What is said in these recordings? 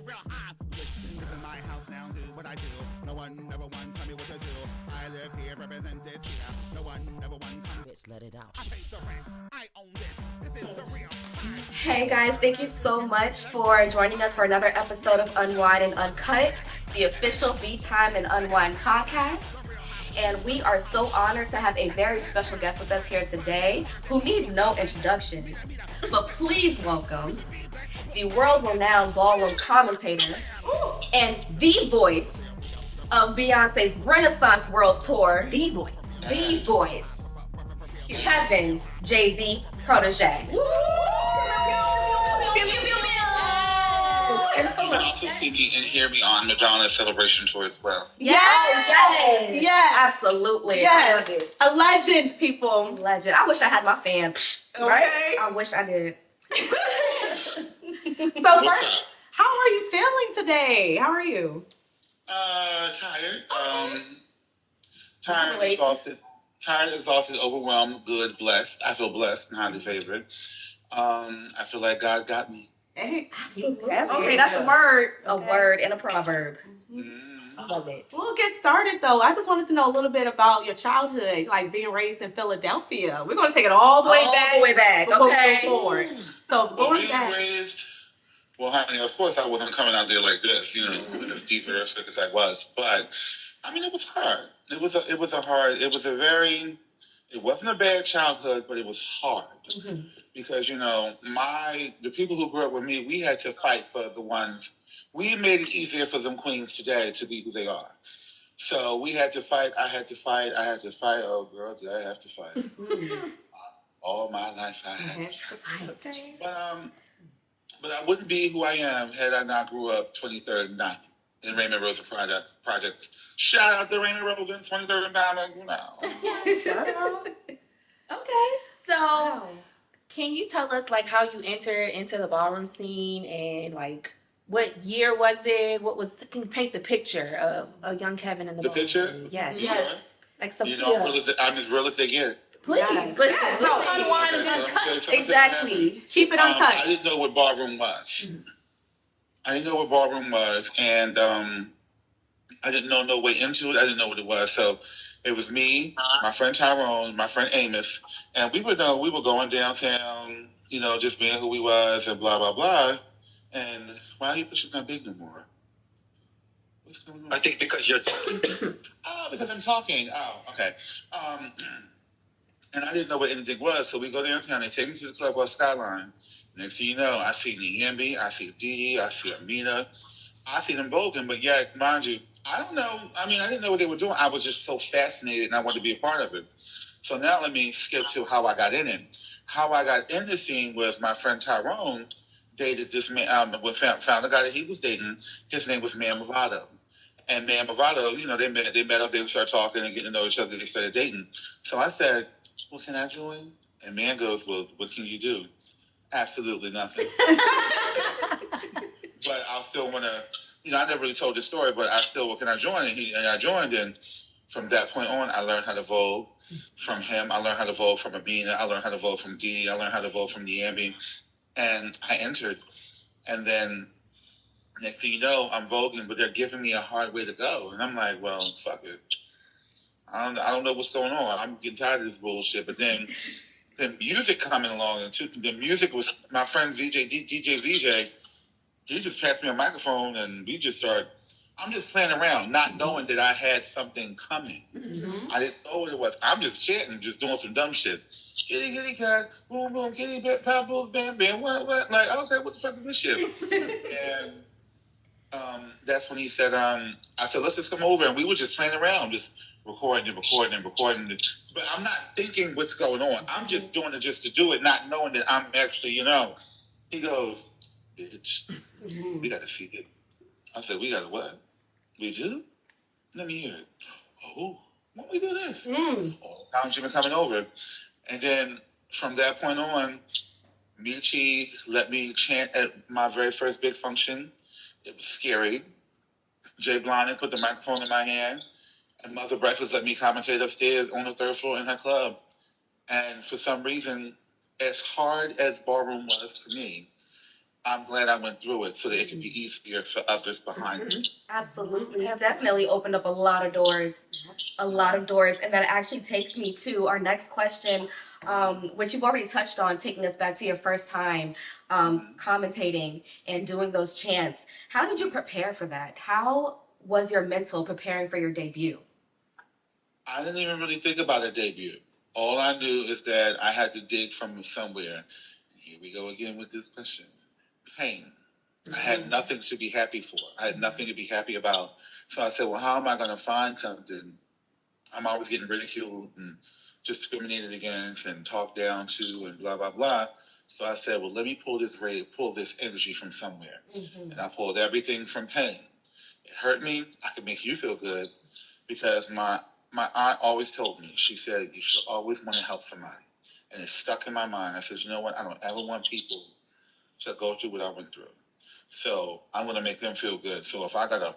real high. Listen, this is my house now, do what I do. No one ever one tell me what to do. I live here, represent this here. No one ever one come. Bitch, let it out. I pay the rent. I own this. This is the real. Hey guys, thank you so much for joining us for another episode of Unwine and Uncut, the official Beytime and Unwine podcast. And we are so honored to have a very special guest with us here today who needs no introduction. But please welcome the world-renowned ballroom commentator and the voice of Beyonce's Renaissance World Tour. The voice. Kevin JZ PRODIGY. You can also see me and hear me on Madonna Celebration Tour as well. Yes. Absolutely. Yes. I love it. A legend, people. Legend. I wish I had my fan. Right? I wish I did. So first, how are you feeling today? How are you? Tired. Tired, exhausted, overwhelmed, good, blessed. I feel blessed and highly favored. I feel like God got me. Hey, Absolutely. okay, that's a word. A word and a proverb. I love it. We'll get started though. I just wanted to know a little bit about your childhood, like being raised in Philadelphia. We're going to take it all the way back. Before we Okay. go forward. So going back. Well, honey, of course I wasn't coming out there like this, as deep as I was. But I mean, it was hard. It wasn't a bad childhood, but it was hard. Mm-hmm. Because, the people who grew up with me, we had to fight for the ones. We made it easier for them queens today to be who they are. So we had to fight. I had to fight. Oh, girl, did I have to fight? All my life I had to fight. But I wouldn't be who I am had I not grew up 23rd and 9th in Raymond Rosa Project. Shout out to Raymond Rosa in 23rd and 9th. Shout out. Okay. So can you tell us like how you entered into the ballroom scene and like what year was it? Can you paint the picture of a young Kevin in the ballroom? Picture? Scene? Yes. Yeah. Yes. Like some I'm as real as they get. Please. Yes. Unwine and Uncut. Exactly. Keep it uncut. I didn't know what ballroom was. And I didn't know no way into it. I didn't know what it was. So it was me, my friend Tyrone, my friend Amos, and we were going downtown, just being who we was and blah, blah, blah. And why are you pushing that big no more? What's going on? I think because you're talking. Oh, because I'm talking. Oh, okay. And I didn't know what anything was, so we go downtown. They take me to the club called Skyline. Next thing you know, I see Niambi, I see Dee, I see Amina. I see them both, but yet, mind you, I don't know. I mean, I didn't know what they were doing. I was just so fascinated, and I wanted to be a part of it. So now let me skip to how I got in it. How I got in the scene was my friend Tyrone dated this man, found a guy that he was dating. His name was Man Movado. And Man Movado, they met up, they started talking and getting to know each other, they started dating. So I said, well, can I join? And Man goes, well, what can you do? Absolutely nothing. But I still want to, I never really told this story, but I still, well, can I join? And I joined, and from that point on, I learned how to vogue. From him, I learned how to vogue from Amina. I learned how to vogue from Dee. I learned how to vogue from Niambi. And I entered. And then next thing you know, I'm voguing, but they're giving me a hard way to go. And I'm like, well, fuck it. I don't know what's going on. I'm getting tired of this bullshit. But then the music coming along, and the music was my friend DJ VJ. He just passed me a microphone, and we just started. I'm just playing around, not knowing that I had something coming. Mm-hmm. I didn't know what it was. I'm just chanting, just doing some dumb shit. Kitty, kitty, cat, boom, boom, kitty, bat, pebbles, bam, bam, what? Like, okay, what the fuck is this shit? And that's when he said, I said, let's just come over. And we were just playing around, just recording. But I'm not thinking what's going on. I'm just doing it just to do it, not knowing that I'm actually, He goes, bitch, we got to see it. I said, we got to what? We do? Let me hear it. Oh, when we do this? All the times you've been coming over. And then from that point on, Michi let me chant at my very first big function. It was scary. Jay Blondin put the microphone in my hand. And Mother Breakfast let me commentate upstairs on the third floor in her club. And for some reason, as hard as Ballroom was for me, I'm glad I went through it so that it can be easier for others behind me. Absolutely. It definitely opened up a lot of doors. A lot of doors. And that actually takes me to our next question, which you've already touched on, taking us back to your first time commentating and doing those chants. How did you prepare for that? How was your mental preparing for your debut? I didn't even really think about a debut. All I knew is that I had to dig from somewhere. Here we go again with this question. Pain. I had nothing to be happy for. I had nothing to be happy about. So I said, well, how am I going to find something? I'm always getting ridiculed and discriminated against and talked down to and blah, blah, blah. So I said, well, let me pull this energy from somewhere. And I pulled everything from pain. It hurt me. I could make you feel good because my aunt always told me, she said, you should always want to help somebody. And it stuck in my mind. I said, you know what? I don't ever want people to go through what I went through. So I'm going to make them feel good. So if I got a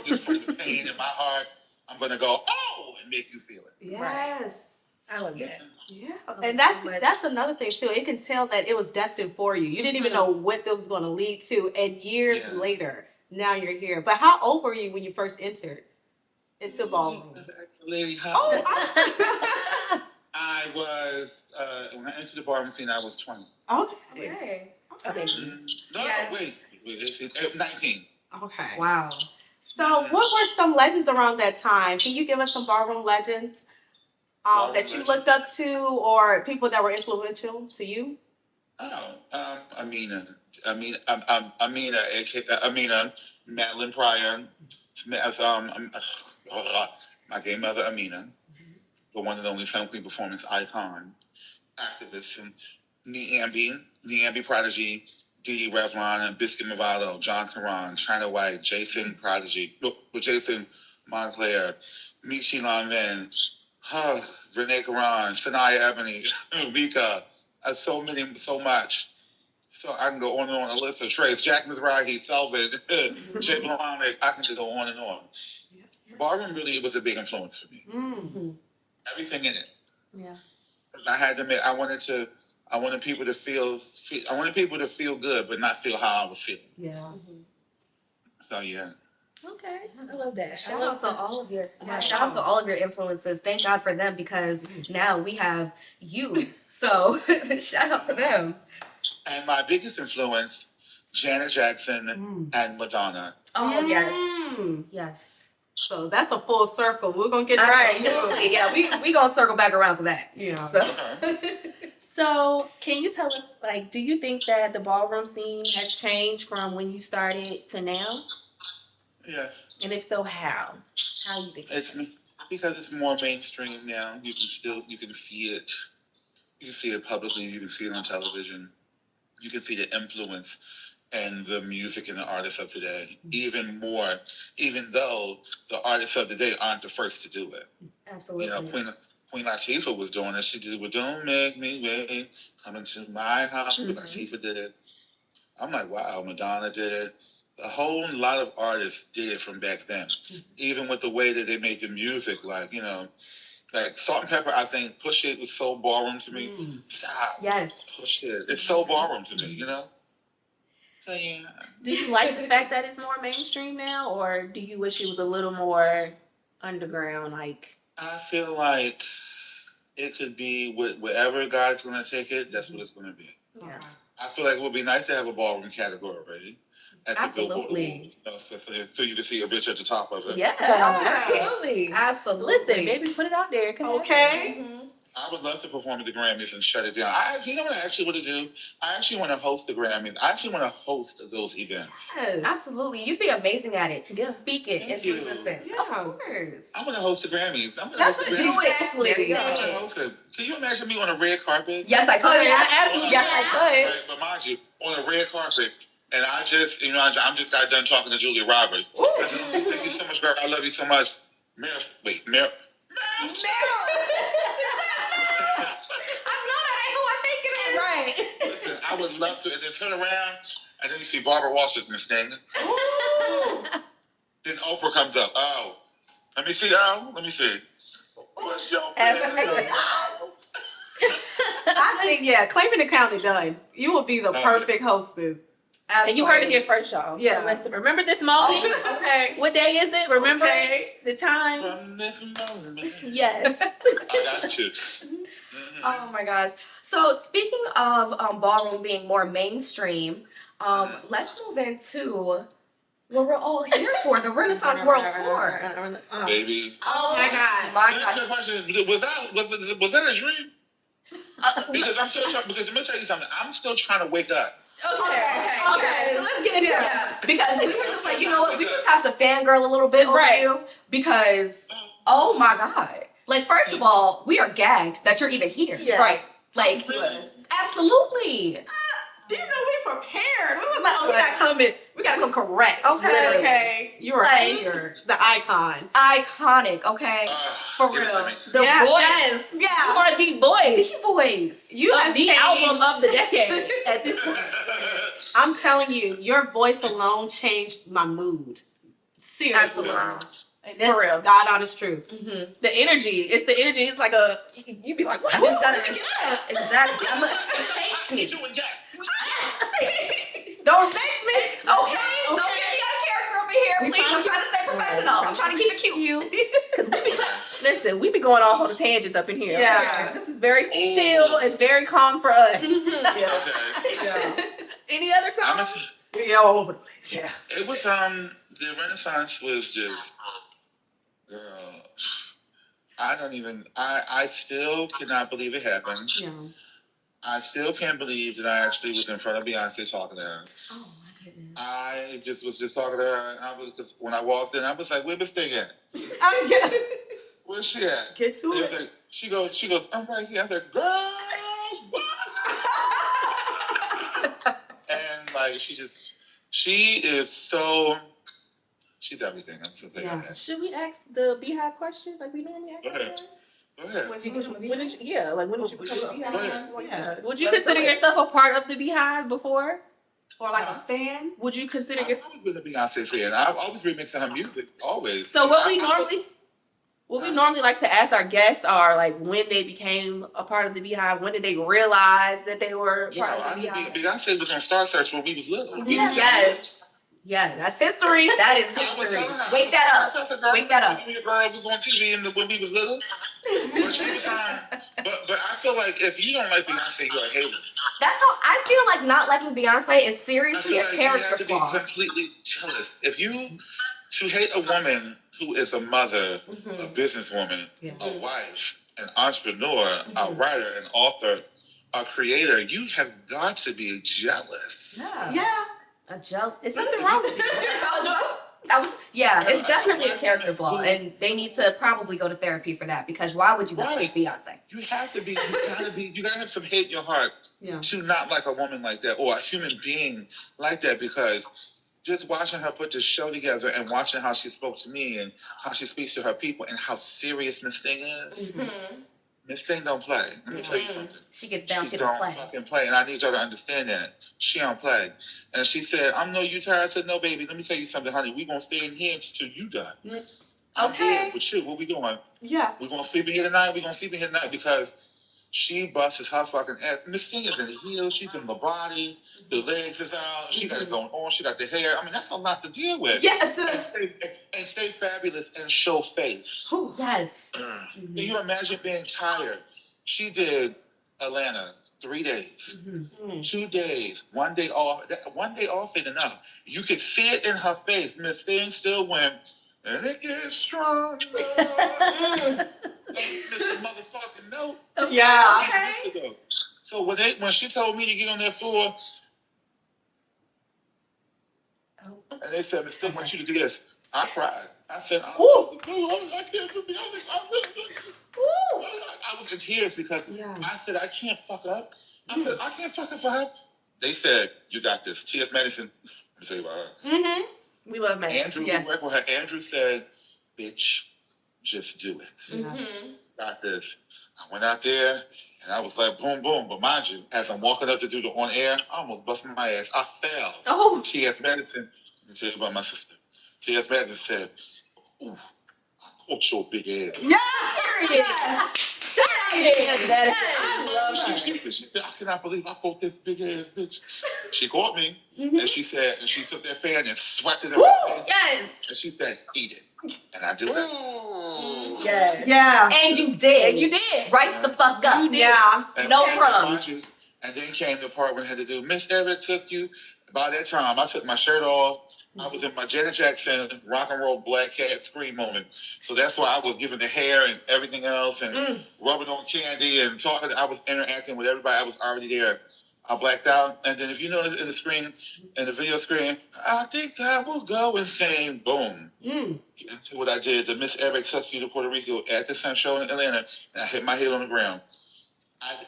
just from the pain in my heart, I'm going to go, oh, and make you feel it. Yes. I love that. Yeah. And that's another thing too. It can tell that it was destined for you. You didn't even know what this was going to lead to. And years later, now you're here. But how old were you when you first entered into ballroom? Lady, Oh, I was, when I entered the ballroom scene, I was 20. Okay. Amazing. No, Yes. wait, 19. Okay. Wow. So what were some legends around that time? Can you give us some ballroom legends that you looked up to or people that were influential to you? Oh, Amina, Madeline Pryor, my gay mother Amina, the one and only film queen performance icon, activist, and Niambi Prodigy, Dee Revlon, and Biscuit Movado, John Caron, China White, Jason Prodigy, Jason Montclair, Michi Lanvin, Renee Caron, Sanaya Ebony, Rika, so much. So I can go on and on. A list of Trace, Jack Mizrahi, Selvin, Jay Blahonic, I can just go on and on. Ballroom really was a big influence for me. Everything in it. Yeah. I had to admit, I wanted people to feel good, but not feel how I was feeling. Yeah. So yeah. Okay. I love that. Shout out to all of your influences. Thank God for them because now we have you. So shout out to them. And my biggest influence, Janet Jackson and Madonna. Oh yes. Yes. So that's a full circle. We're gonna get to Absolutely. Yeah, we gonna circle back around to that. Yeah. So So, can you tell us, like, do you think that the ballroom scene has changed from when you started to now? Yeah. And if so, how? How you think? It's because it's more mainstream now. You can see it. You can see it publicly. You can see it on television. You can see the influence and the music and the artists of today. Even more, even though the artists of today aren't the first to do it. absolutely. You know, Queen Latifah was doing it. She did with "Don't Make Me Wait," "Coming to My House." Queen Latifah did it. I'm like, wow. Madonna did it. A whole lot of artists did it from back then. Even with the way that they made the music, like Salt and Pepper. I think Push It was so ballroom to me. Stop. Yes. Push It. It's so ballroom to me. You know. So yeah. Do you like the fact that it's more mainstream now, or do you wish it was a little more underground? Like, I feel like it could be whatever God's going to take it. That's what it's going to be. yeah. I feel like it would be nice to have a ballroom category at the Billboard Absolutely. Awards, so you can see a bitch at the top of it. Yeah. Absolutely. Absolutely. Listen, maybe put it out there. Okay. I would love to perform at the Grammys and shut it down. You know what I actually want to do? I actually want to host the Grammys. I actually want to host those events. Yes. Absolutely. You'd be amazing at it. Yeah. Speak it Thank into you. existence. Yeah. Of course. I want to host the Grammys. That's what you Exactly. exactly. I want to host it. Can you imagine me on a red carpet? Yes, I could. Oh, yeah, absolutely. Yes, I could. Right, but mind you, on a red carpet, and I just, I'm just got done talking to Julia Roberts. I said, oh, thank you so much, girl. I love you so much. Meryl. Right. Listen, I would love to, and then turn around, and then you see Barbara Washington standing. Then Oprah comes up. Oh, let me see. What's your Absolutely. I think, claiming the county done. You will be the perfect hostess. Absolutely. And you heard it here first, y'all. Yeah. So let's remember this moment. Oh, okay. What day is it? Remember Okay. it? The time? From this moment. Yes. I got you. Oh my gosh. So speaking of ballroom being more mainstream, let's move into what we're all here for, the Renaissance World Tour. Baby. Oh my God. Let me ask you a question. Was that a dream? Because I'm still trying, because let me tell you something. I'm still trying to wake up. Okay. So let's get into it. Because we were just like, you know what, we just have to fangirl a little bit over you because, oh my God. Like, first of all, we are gagged that you're even here. Yeah. Right. Like, absolutely. Do you know we prepared? We was like, oh, we gotta come in. We gotta come correct. Okay. Okay. You are here. The icon. Iconic, okay? For Give it real. to me. The voice. Yes. You Yeah. are the voice. The voice. You Of have the changed. album of the decade at this point. I'm telling you, your voice alone changed my mood. Seriously. Absolutely. And For that's real. God honest truth. Mm-hmm. The energy. It's the energy. It's like a, you be like, what? Exactly. It takes me. Doing that. Don't make me. Okay. Don't get me out of character over here, please. I'm trying to stay professional. I'm trying to keep it cute. Because listen, we be going off on the tangents up in here. Yeah. This is very chill and very calm for us. Yeah. Okay. Any other I'm time? Yeah, all over the place. Yeah. It was the Renaissance was just, girl. I still cannot believe it happened. Yeah. I still can't believe that I actually was in front of Beyonce talking to her. Oh my goodness. I was just talking to her, and cause when I walked in, I was like, "Where this thing at? Where's she at?" Get to It was it. like, she goes, "I'm right here." I was like, "Girl, what?" And like, she is so, she's everything. I'm just saying that. Should we ask the Beyhive question like we normally ask? Go ahead. Go ahead. When did you become a When did you, yeah, like when did you become a Go ahead. Beyhive? Yeah. Would you Let's consider do it. yourself a part of the Beyhive before? Or like a fan? Would you consider I've yourself? always been a Beyonce fan. I've always remixing her music, always. So what we normally like to ask our guests are like when they became a part of the Beyhive. When did they realize that they were Yeah, part I of the knew Beyhive? Beyonce was on Star Search when we was little. Yes. Yes. That's history. That is history. Wake that up. Wake that up. The girl was on TV when we was little. But she was on. But I feel like if you don't like Beyonce, you're a hater. That's how I feel like not liking Beyonce is I seriously feel a like you have character to be flaw. completely jealous. To hate a woman who is a mother, a businesswoman, a wife, an entrepreneur, a writer, an author, a creator, you have got to be jealous. Yeah. A joke. Is something wrong with you? It's definitely a character flaw, and they need to probably go to therapy for that because why would you not like Beyonce? You have to be. You gotta have some hate in your heart to not like a woman like that or a human being like that. Because just watching her put this show together and watching how she spoke to me and how she speaks to her people and how serious Miss Thing is. Miss Thing don't play. Let me tell you something. She gets down. She don't don't play. fucking play, and I need y'all to understand that. She don't play. And she said, "I know you tired." I said, "No, baby. Let me tell you something, honey. We gonna stay in here until you done." I'm here with you. What we doing? Yeah. We gonna sleep in here tonight. We gonna sleep in here tonight because she busts her fucking ass. Miss Thing is in the heels. She's in the body. The legs is out. She got it going on. She got the hair. I mean, that's a lot to deal with. Yeah. And stay fabulous and show face. Yes. Can you imagine being tired? She did Atlanta 3 days, 2 days, 1 day off. 1 day off ain't enough. You could see it in her face. Miss Thing still went, and it gets stronger. Miss a motherfucking note. Yeah. Okay. So when she told me to get on that floor, and they said, "Miss Thing, I want you to do this," I cried. I said, I can't do the other. I was in tears because I said, I can't fuck up. I said, I can't fuck up for her. They said, "You got this." T.S. Madison, let me tell you about her. We love Madison. Andrew, who worked with her, Andrew said, "Bitch, just do it." Got this. I went out there and I was like, boom, boom. But mind you, as I'm walking up to do the on air, I almost busted my ass. I fell. Oh. T.S. Madison, let me tell you about my sister. T.S. Madison said, "Ooh, I caught your big ass." Yeah. Period. shit out here. I love her. She said, I cannot believe I caught this big ass bitch. She caught me, and she said, and she took that fan and swept it in my face. Yes. And she said, eat it. And I do that. Yes. Yeah. And you did. And you did. Right the fuck up. You did. Yeah. And No then, crumbs. And then came the part when I had to do, Miss Eric took you. By that time, I took my shirt off. I was in my Janet Jackson rock and roll black cat scream moment. So that's why I was giving the hair and everything else and rubbing on candy and talking. I was interacting with everybody. I was already there. I blacked out. And then if you notice in the screen, in the video screen, I think I will go insane. Boom. Into what I did. The Miss Eric took you to Puerto Rico at the Sun Show in Atlanta. And I hit my head on the ground.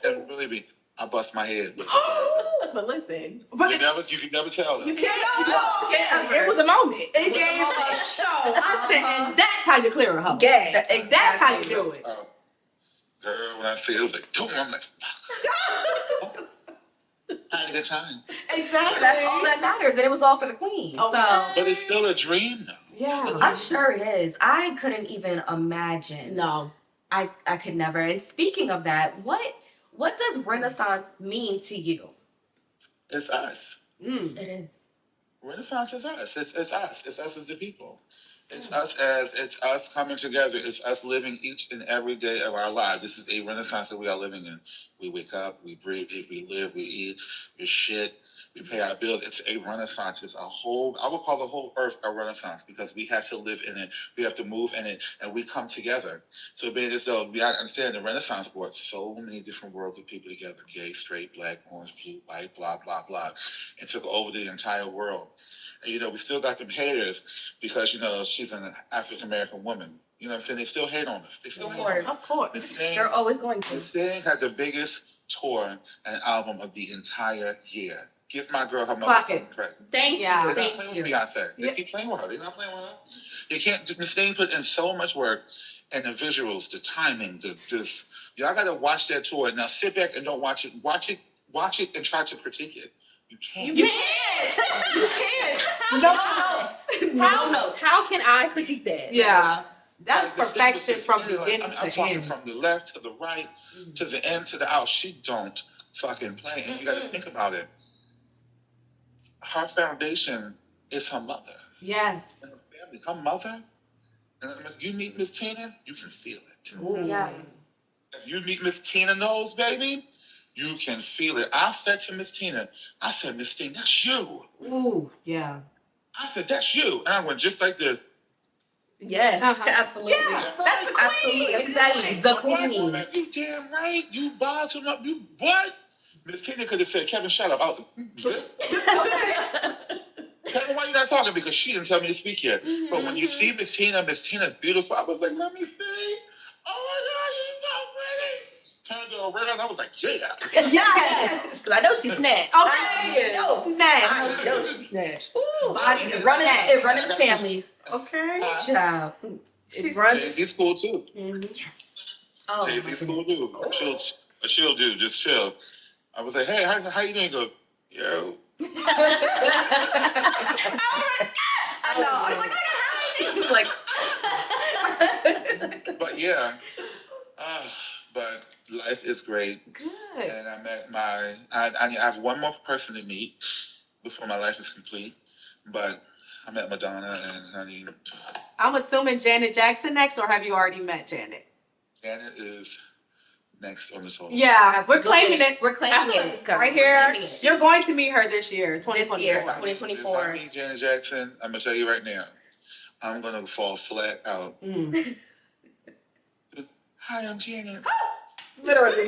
And believe me, I bust my head. But listen, You can never tell them. you can't. It was a moment. It gave a show. I said, and that's how you clear a hoe. Yeah, Exactly. that's how you do it. Girl, when I see it, it was like, boom, I'm like, fuck. I had a good time. Exactly. That's all that matters. And it was all for the queen. So But it's still a dream, though. Yeah. I'm sure it is. I couldn't even imagine. No. I could never. And speaking of that, what does Renaissance mean to you? It's us. It is. Renaissance is us. It's us. It's us as the people. It's us coming together. It's us living each and every day of our lives. This is a Renaissance that we are living in. We wake up, we breathe, we live, we eat, we shit, we pay our bills. It's a Renaissance. It's I would call the whole earth a Renaissance because we have to live in it. We have to move in it, and we come together. So being as though we understand the Renaissance brought so many different worlds of people together: gay, straight, black, orange, blue, white, blah, blah, blah, and took over the entire world. And, we still got them haters because, she's an African-American woman. You know what I'm saying? They still hate on us. They still hate on us. Of course. Miss Thing, They're always going to. Miss Thing had the biggest tour and album of the entire year. Give my girl her motherfucking credit. Thank Yeah. you. They're not Thank playing you. with Beyonce. They keep playing with her. They're not playing with her. They can't. Miss Thing put in so much work, and the visuals, the timing, y'all gotta watch that tour. Now sit back and don't watch it. Watch it, and try to critique it. You can't. You can't. You can't. No notes. How, No notes. how can I critique that? Yeah. That's Like, the perfection thing from with it, beginning I'm to talking end. from the left to the right, to the end to the out. She don't fucking play. And you got to think about it. Her foundation is her mother. Yes. And her family. Her mother. And if you meet Miss Tina, you can feel it. Yeah. If you meet Miss Tina Knowles, baby, you can feel it. I said to Miss Tina, I said, Miss Tina, that's you. Ooh, yeah. I said, that's you. And I went just like this. Yes. Absolutely. Yeah, that's the queen. Absolutely. Exactly. The Black queen. woman, you damn right. You bottom up. You what? Miss Tina could have said, Kevin, shut up. Kevin, why you not talking? Because she didn't tell me to speak yet. But when you see Miss Tina's beautiful. I was like, let me see. Oh my God, you're so pretty. Turned her around. I was like, yeah. Yes. Because I know she snatched. I know she is. I know she snatched. Ooh, It run in the family. Okay. Good job. It runs. Jay-Z's cool too. Yes. Oh, my Jay-Z's cool goodness. too. Chill dude, just chill. I was like, hey, how you doing? He goes, yo. I know. I was like, hi. But yeah. But life is great. Good. And I met I have one more person to meet before my life is complete. But I met Madonna and honey, I'm assuming Janet Jackson next, or have you already met Janet? Janet is next on this whole. Yeah, Absolutely. we're claiming it. We're claiming it. Absolutely. Right We're here. claiming it. You're going to meet her this year, This 2024. year, If I 2024. meet Janet Jackson, I'm gonna tell you right now, I'm gonna fall flat out. Hi, I'm Janet. Literally.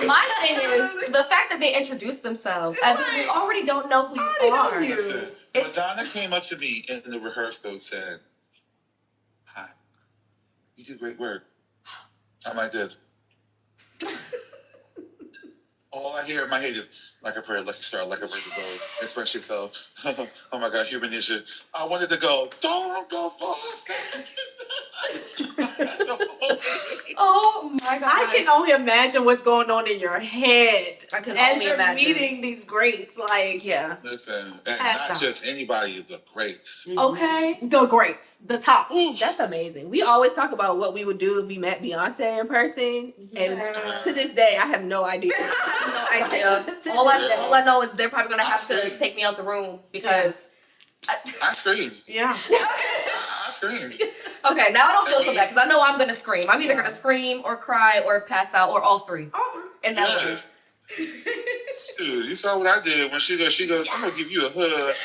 My thing is the fact that they introduced themselves as if we already don't know who you are. Listen, It's- Madonna came up to me in the rehearsal and said, hi, you do great work. I'm like this. All I hear in my head is, like a prayer, lucky star, like a bird to go, express yourself. Oh my God, human nature. I wanted to go, don't go fast. Oh my god! I can only imagine what's going on in your head I can as only you're imagine. meeting these greats. Like, Yeah. Listen, and Pass not out. just anybody, the greats. Okay. the greats, the top. That's amazing. We always talk about what we would do if we met Beyonce in person, and to this day, I have no idea. No idea. All I know is they're probably gonna have to take me out the room because. I screamed. Yeah. I screamed. Okay, now I don't feel so bad because I know I'm gonna scream. I'm either gonna scream or cry or pass out or all three. In that way. Yes. Dude, you saw what I did when she goes, I'm gonna give you a hug.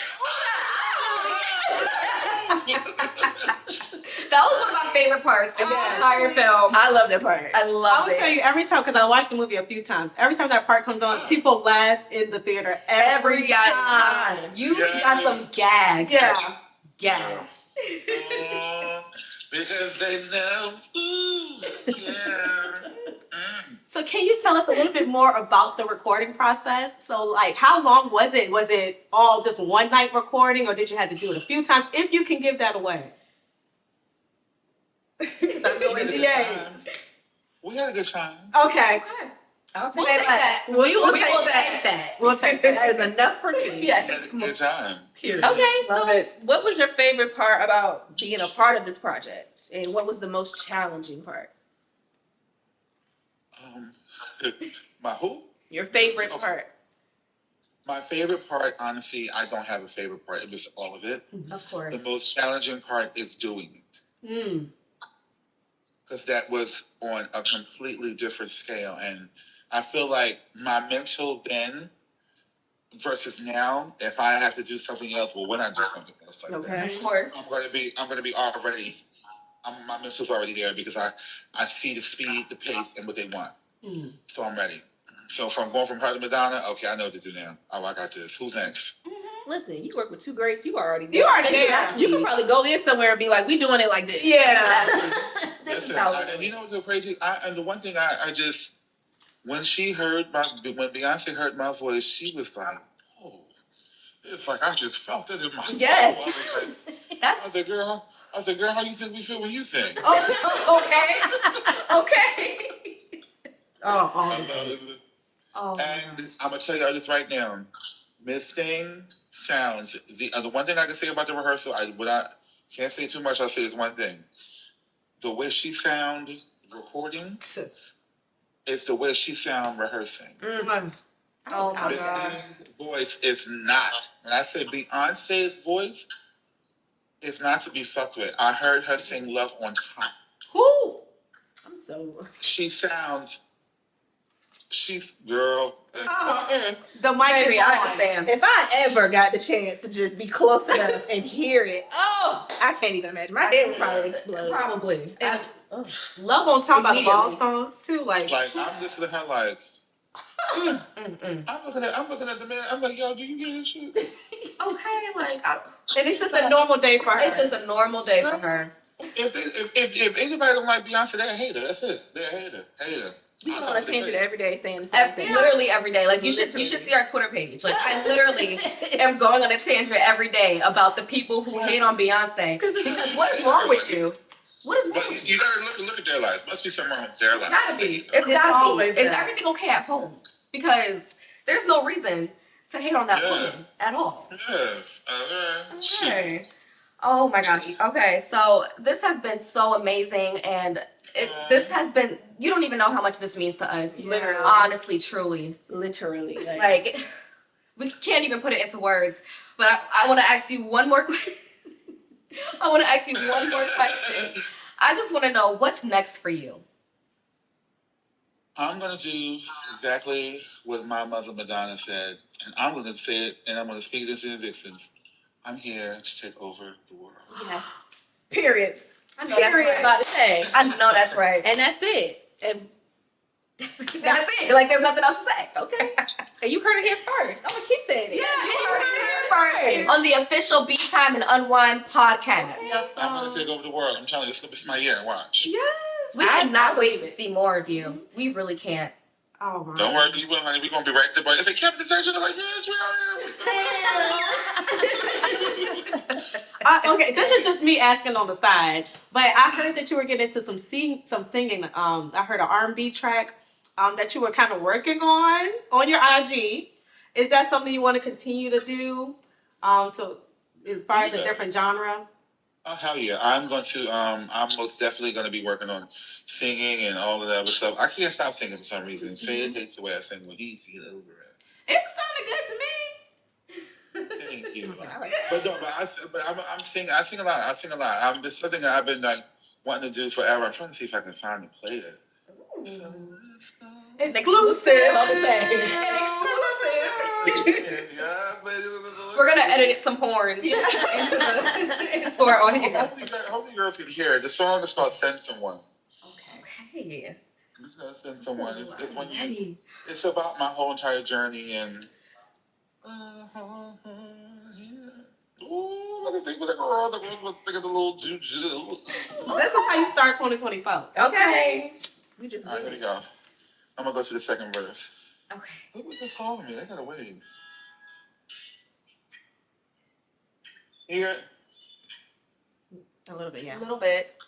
That was one of my favorite parts in the entire film. I love that part. I I loved will it. tell you every time, because I watched the movie a few times. Every time that part comes on, people laugh in the theater every Yes. time. You Yes. got them gagged. Yeah. Gagged. Because they know. Ooh, yeah. So can you tell us a little bit more about the recording process? So like how long was it? Was it all just one night recording or did you have to do it a few times? If you can give that away. NDAs. We had a good time. Okay. I'll We'll take take that. that. Will you? We'll We take will that. take that. We'll take that. That is enough for me. We Yes. had a good time. Period. Okay, Love so it. what was your favorite part about being a part of this project, and what was the most challenging part? My who? Your favorite Okay. part. My favorite part, honestly, I don't have a favorite part. It was all of it. Of course. The most challenging part is doing it. Because that was on a completely different scale. And I feel like my mental then versus now, if I have to do something else, well, when I do something else like that, Okay. Of course. I'm gonna be already. My mental's already there because I see the speed, the pace, and what they want. So I'm ready. So from going from her to Madonna, okay, I know what to do now. Oh, I got this. Who's next? Listen, you work with two greats. You already there. You already there. Exactly. You could probably go in somewhere and be like, "We doing it like this." Yeah. This is Listen, how. and you know what's so crazy? And the one thing I just when Beyonce heard my voice, she was like, "Oh, it's like I just felt it in my soul." Yes. I was like, That's I said, girl, how you think we feel when you sing? okay. Okay. Oh. And I'm gonna tell you this right now. Miss Thing sounds the one thing I can say about the rehearsal. I can't say too much. I'll say is one thing. The way she sound recording is the way she sound rehearsing. Oh my Miss god. Thing's voice is not. When I say Beyonce's voice, it's not to be fucked with. I heard her sing "Love on Top." Who? I'm so. She's girl. The mic Baby, is I on. understand. If I ever got the chance to just be close enough and hear it, I can't even imagine. My head would probably explode. Probably. And Love on top about the ball Immediately. songs too. Like I'm listening to her like. I'm looking at the man. I'm like, yo, do you hear this shit? Okay, like and it's just a normal day for her. it's just a normal day for her. If anybody don't like Beyonce, they're a hater. That's it. They're a hater. We go on a tangent every day saying the same thing. Literally every day. Like you should see our Twitter page. Like I literally am going on a tangent every day about the people who hate on Beyonce. Because what is wrong with you? What is wrong But with you? you gotta look at their lives. Must be something wrong with their lives. It's gotta be. It's It's gotta always be. Is that. everything okay at home? Because there's no reason to hate on that Yeah. woman at all. Yes. Shit. Okay. Oh my gosh. Okay, so this has been so amazing, and this has been. You don't even know how much this means to us. Literally. Honestly, truly. Literally. Like we can't even put it into words. But I want to ask you one more question. I want to ask you one more question. I just want to know what's next for you. I'm gonna do exactly what my mother Madonna said, and I'm gonna say it, and I'm gonna speak this in existence. I'm here to take over the world. Yes. period. I know that's Period. right. About to say. I know that's right. And that's it. And That's it. Like there's nothing else to say. okay. And you heard it here first. I'm gonna keep saying it. Yeah, you heard it here first on the official Beytime and Unwine podcast. I'm gonna take over the world. I'm telling you, this is my year. Watch. Yes. We I cannot wait believe to it. see more of you. We really can't. Oh my. Don't worry, people, honey. We're gonna be right there. But if they kept the attention, they're like, yes, we are. Okay, this is just me asking on the side, but I heard that you were getting into some singing. I heard an R&B track that you were kind of working on your IG. Is that something you want to continue to do? So as far as a different genre? Oh hell yeah! I'm most definitely going to be working on singing and all of that other stuff. I can't stop singing for some reason. Fade hates the way I sing when he's get over it. It sounded good to me. Thank you. I'm singing. I sing a lot. It's something that I've been like wanting to do forever. I'm trying to see if I can find and play it. Exclusive. We're gonna edit some horns into our audio. Hopefully girls can hear it. The song is called "Send Someone." Okay. It's called "Send Someone." It's when it's about my whole entire journey and. Ooh, I can think with a girl. The girl was thinking the little juju. This is how you start 2024. Okay. We just. All right, here we go. I'm gonna go to the second verse. Okay. Who was this calling me? I gotta wait. Hear it? A little bit, yeah. A little bit.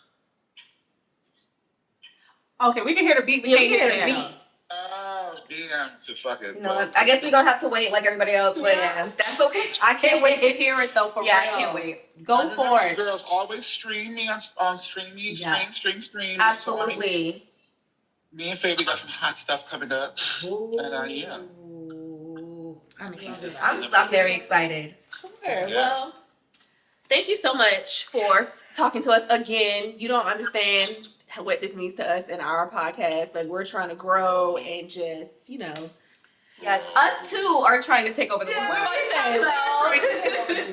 Okay, we can hear the beat. Yeah, we can hear the beat. Oh, damn. So fuck it. No, I guess we're gonna have to wait like everybody else, but that's okay. I can't wait to hear it though. For real. I can't wait. Go for it. Girls, always stream me on Stream Me. Yes. Stream. Absolutely. Me and Faye, we got some hot stuff coming up. And yeah. I'm excited. I'm very excited. Sure. Well, thank you so much for talking to us again. You don't understand what this means to us in our podcast. Like, we're trying to grow and just, Yes, us too are trying to take over the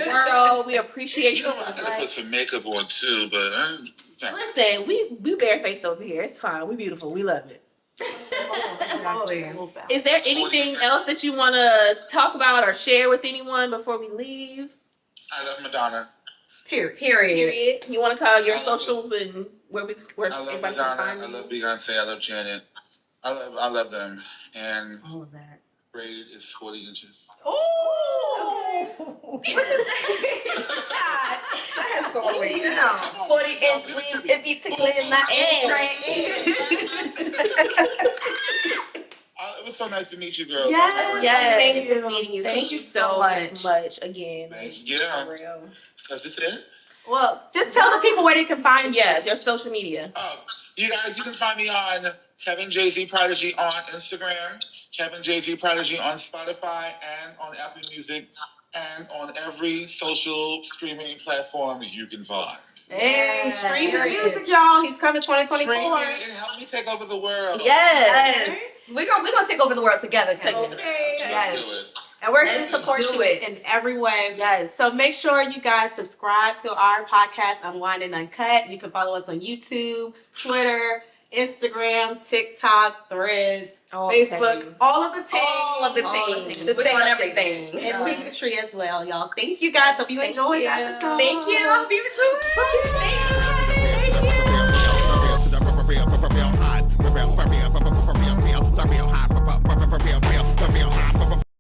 world. We appreciate you so I gotta much. put some makeup on too, but Listen, we barefaced over here. It's fine. We beautiful. We love it. Is there anything else that you want to talk about or share with anyone before we leave? I love Madonna. Period. You want to tell your socials and where I love everybody can Madonna. find I you? love Beyonce. I love Janet. I love them. And All of that. braid is 40 inches. Oh! 40-inch weave, it be tickling my It was so nice to meet you, girls. Yes. Amazing meeting you. Thank you so much again. Yeah. For real. So is this it? Well, just tell the people where they can find you. Yes, your social media. Oh, you guys, you can find me on Kevin JZ Prodigy on Instagram, Kevin JZ Prodigy on Spotify and on Apple Music and on every social streaming platform you can find. Hey, stream your music, y'all. He's coming 2024. Stream me and help me take over the world. Yes. We're gonna take over the world together. Okay. Yes. And we're here to support you in every way. Yes. So make sure you guys subscribe to our podcast, Unwine and Uncut. You can follow us on YouTube, Twitter, Instagram, TikTok, Threads, Facebook, all of the teams. All of the teams. We're on everything. And Linktree as well, y'all. Thank you guys. Hope you enjoyed the episode. Thank you. Hope you enjoyed. Thank you.